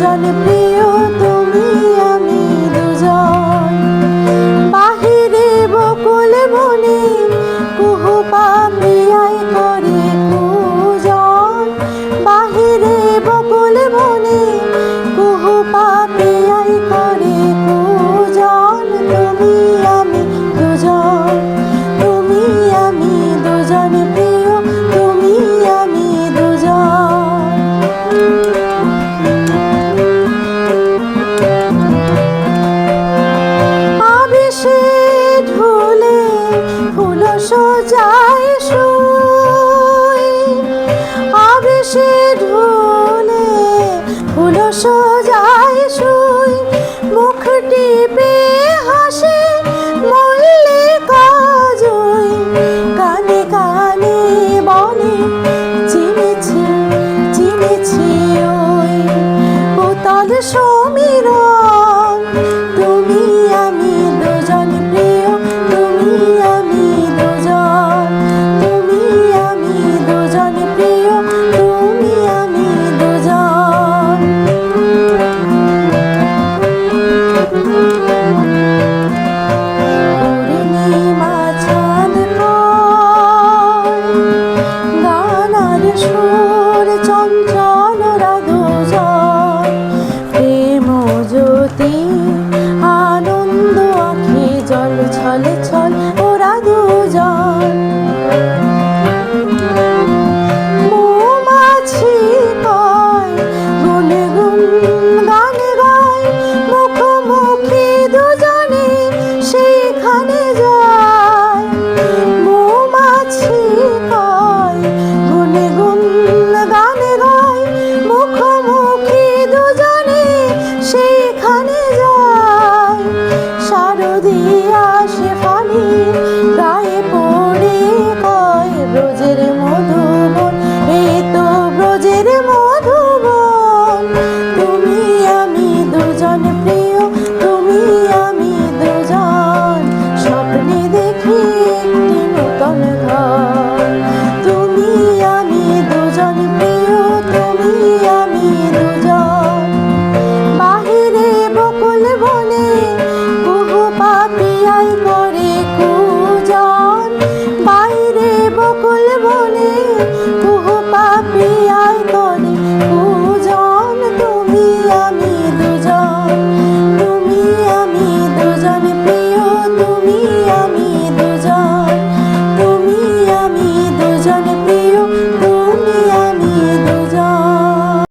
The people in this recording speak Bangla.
দুজন প্রিয় তুমি আমি দুজন। বাহিরে বকুল বনে কুহু পাপিয়াই করে পূজন। বাহিরে বকুল বনে কুহু পাপিয়াই করে পূজন। তুমি আমি দুজন, তুমি আমি দুজন প্রিয় তুমি আমি দুজন। আবেশে ঢুলে ফুল সজায় শুই, আবেশে ঢুলে ফুল সজায় শুই। মুখ টিপে হাসে মল্লিকা জুঁই, কানে কানে বলে চিনেছি চিনেছি ওই। উতল